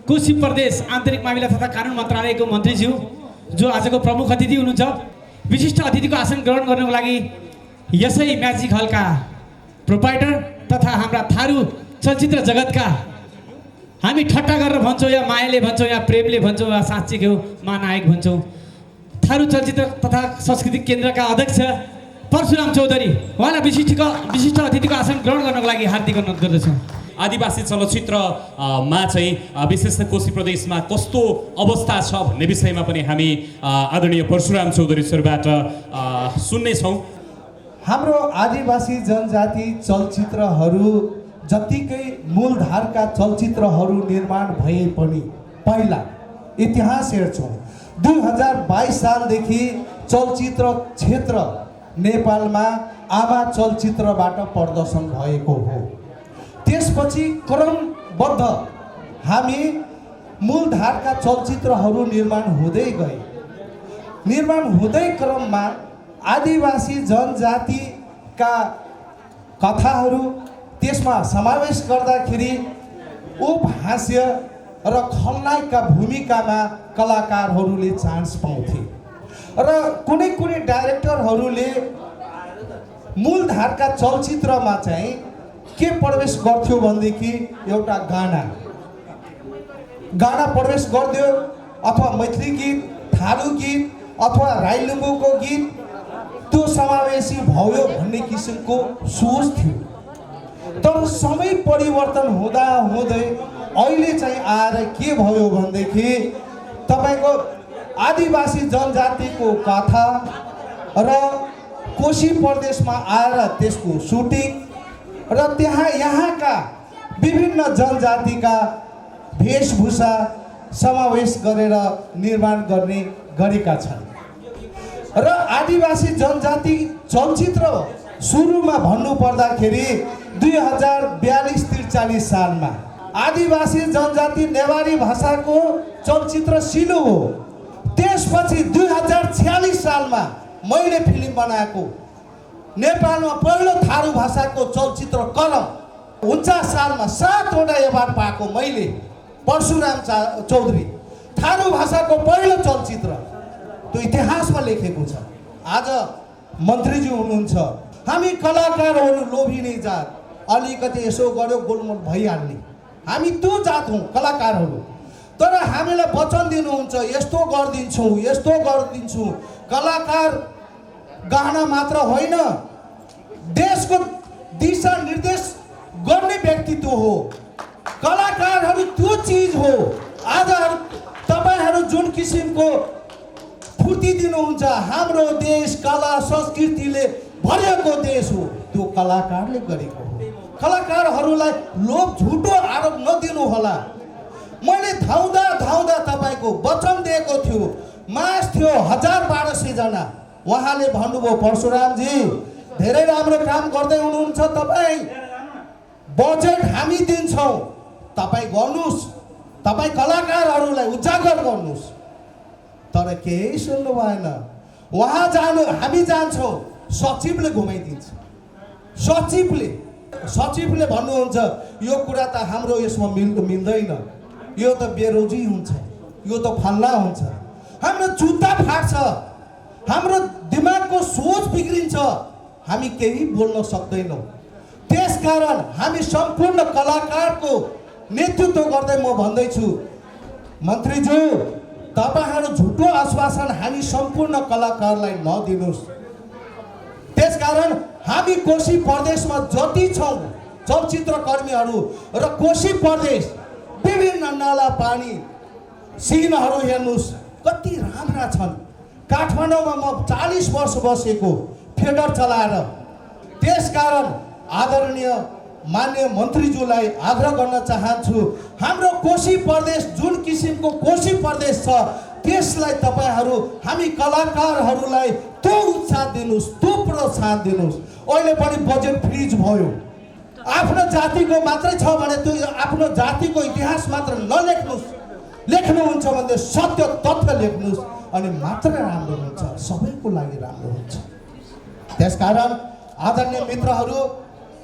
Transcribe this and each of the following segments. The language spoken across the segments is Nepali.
कोशी प्रदेश आन्तरिक मामिला तथा कानुन मन्त्रालयको मन्त्रीज्यू जो आजको प्रमुख अतिथि हुनुहुन्छ, विशिष्ट अतिथिको आसन ग्रहण गर्नको लागि यसै म्याजिक हलका प्रोप्राइटर तथा हाम्रा थारू चलचित्र जगतका, हामी ठट्टा गरेर भन्छौँ या मायाले भन्छौँ या प्रेमले भन्छौँ या साँच्चीको महानायक भन्छौँ, थारू चलचित्र तथा सांस्कृतिक केन्द्रका अध्यक्ष परशुराम चौधरी, उहाँलाई विशिष्ट अतिथिको आसन ग्रहण गर्नको लागि हार्दिक अनुरोध गर्दछु। आदिवासी चलचित्रमा चाहिँ विशेष कोशी प्रदेशमा कस्तो अवस्था छ भन्ने विषयमा पनि हामी आदरणीय परशुराम चौधरी सरबाट सुन्नेछौँ। हाम्रो आदिवासी जनजाति चलचित्रहरू जतिकै मूलधारका चलचित्रहरू निर्माण भए पनि पहिला इतिहास हेर्छौँ, 2022 सालदेखि चलचित्र क्षेत्र नेपालमा आभा चलचित्रबाट प्रदर्शन भएको हो। त्यसपछि क्रमबद्ध हामी मूलधारका चलचित्रहरू निर्माण हुँदै गए। निर्माण हुँदै क्रममा आदिवासी जनजातिका कथाहरू त्यसमा समावेश गर्दाखेरि उपहास्य र खलनायकका भूमिकामा कलाकारहरूले चान्स पाउँथे र कुनै कुनै डाइरेक्टरहरूले मूलधारका चलचित्रमा चाहिँ के प्रवेश गर्थ्यो भनेदेखि एउटा गाना प्रवेश गरिदियो, अथवा मैथिली गीत, थारू गीत अथवा राई लिम्बूको गीत, त्यो समावेशी भयो भन्ने किसिमको सोच थियो। तर समय परिवर्तन हुँदा हुँदै अहिले चाहिँ आएर के भयो भनेदेखि तपाईँको आदिवासी जनजातिको कथा र कोशी प्रदेशमा आएर त्यसको सुटिङ र यहाँका विभिन्न जनजातिका वेशभूषा समावेश गरेर निर्माण गरेका छन् र आदिवासी जनजाति चलचित्र सुरुमा भन्नुपर्दाखेरि 2042-43 सालमा आदिवासी जनजाति नेवारी भाषाको चलचित्र सिलो हो। त्यसपछि 2046 सालमा मैले फिल्म बनाएको नेपालमा पहिलो थारू भाषाको चलचित्र कलम, 49 सालमा 7वटा अवार्ड पाएको मैले परशुराम चौधरी, थारू भाषाको पहिलो चलचित्र, त्यो इतिहासमा लेखेको छ। आज मन्त्रीज्यू हुनुहुन्छ, हामी कलाकारहरू लोभिने जात, अलिकति यसो गर्यो गोलमोल भइहाल्ने, हामी त्यो जात हौँ कलाकारहरू। तर हामीलाई वचन दिनुहुन्छ यस्तो गरिदिन्छौँ यस्तो गरिदिन्छौँ। कलाकार गहना मात्र होइन, देशको दिशा निर्देश गर्ने व्यक्तित्व हो। कलाकारहरू त्यो चिज हो। आज तपाईँहरू जुन किसिमको फुर्ती दिनुहुन्छ, हाम्रो देश कला संस्कृतिले भरिएको देश हो, त्यो कलाकारले गरेको हो। कलाकारहरूलाई लोभ झुटो आरोप नदिनु होला। मैले धाउँदा धाउँदा तपाईँको वचन दिएको थियो, मास थियो 1000-1200 जना। उहाँले भन्नुभयो परशुरामजी धेरै राम्रो काम गर्दै हुनुहुन्छ, तपाईँ बजेट हामी दिन्छौँ, तपाईँ गर्नुहोस्, तपाईँ कलाकारहरूलाई उजागर गर्नुहोस्। तर केही सुन्नु भएन। उहाँ हामी जान्छौँ, सचिवले घुमाइदिन्छ। सचिवले भन्नुहुन्छ यो कुरा त हाम्रो यसमा मिल्दैन, यो त बेरोजी हुन्छ, यो त फल्ला हुन्छ। हाम्रो जुत्ता फाट्छ, हाम्रो दिमागको सोच बिग्रिन्छ, हामी केही बोल्न सक्दैनौँ। त्यसकारण हामी सम्पूर्ण कलाकारको नेतृत्व गर्दै म भन्दैछु, मन्त्रीज्यू तपाईँहरू झुटो आश्वासन हामी सम्पूर्ण कलाकारलाई नदिनुहोस्। त्यसकारण हामी कोशी प्रदेशमा जति छौँ चलचित्रकर्मीहरू र कोशी प्रदेश विभिन्न नाला पानी सिनहरू हेर्नुहोस् कति राम्रा छन्। काठमाडौँमा म 40 वर्ष बसेको फेडर चलाएर। त्यसकारण आदरणीय मान्य मन्त्रीज्यूलाई आग्रह गर्न चाहन्छु, हाम्रो कोशी प्रदेश जुन किसिमको कोशी प्रदेश छ त्यसलाई तपाईँहरू हामी कलाकारहरूलाई त्यो उत्साह दिनुहोस्, त्यो प्रोत्साहन दिनुहोस्। अहिले पनि बजेट फ्रिज भयो। आफ्नो जातिको मात्रै छ भने त्यो आफ्नो जातिको इतिहास मात्र नलेख्नुहोस्, लेख्नुहुन्छ भने सत्य तथ्य लेख्नुहोस् अनि मात्रै राम्रो हुन्छ, सबैको लागि राम्रो हुन्छ। त्यसकारण आदरणीय मित्रहरू,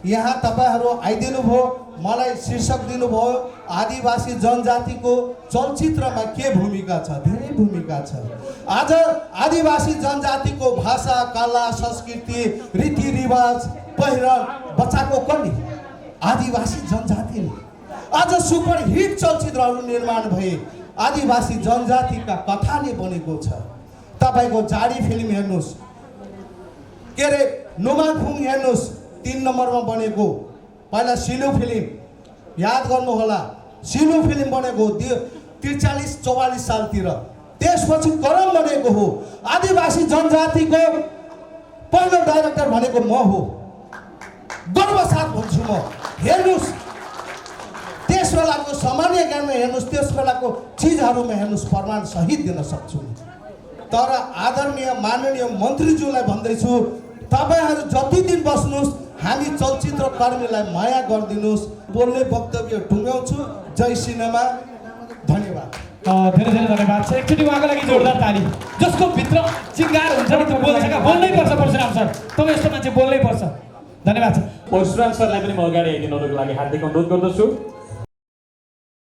यहाँ तपाईँहरू आइदिनु भयो, मलाई शीर्षक दिनुभयो आदिवासी जनजातिको चलचित्रमा के भूमिका छ। धेरै भूमिका छ। आज आदिवासी जनजातिको भाषा, कला, संस्कृति, रीतिरिवाज, पहिरन बचाएको कसले? आदिवासी जनजातिले। आज सुपरहिट चलचित्रहरू निर्माण भए आदिवासी जनजातिका कथाले बनेको छ। तपाईँको जाडी फिल्म हेर्नुहोस्, के अरे नुमाफुङ हेर्नुहोस्, 3 नम्बरमा बनेको। पहिला सिलु फिल्म याद गर्नुहोला, सिलु फिल्म बनेको 43-44 सालतिर। त्यसपछि करम बनेको हो। आदिवासी जनजातिको पहिलो डाइरेक्टर भनेको म हो, गर्वसाथ भन्छु म। हेर्नुहोस्, त्यस बेलाको सामान्य ज्ञानमा हेर्नुहोस्, त्यस बेलाको चिजहरूमा हेर्नुहोस्, प्रमाण सहित दिन सक्छु। तर आदरणीय माननीय मन्त्रीज्यूलाई भन्दैछु, तपाईँहरू जति दिन बस्नुहोस्, हामी चलचित्र कर्मीलाई माया गरिदिनुहोस्। बोल्ने वक्तव्य टुङ्ग्याउँछु। जय सिनेमा। धन्यवाद। धेरै धेरै धन्यवाद छ। एकचोटि उहाँको लागि जोरदार ताली। जसको भित्र चिङ्गार हुन्छ नि त्यो बोल्छ क्या, बोल्नै पर्छ परशुराम सर। तपाईँ यस्तो मान्छे बोल्नै पर्छ। धन्यवाद छ। परशुराम सरलाई पनि म अगाडि आइदिनुको लागि हार्दिक अनुरोध गर्दछु।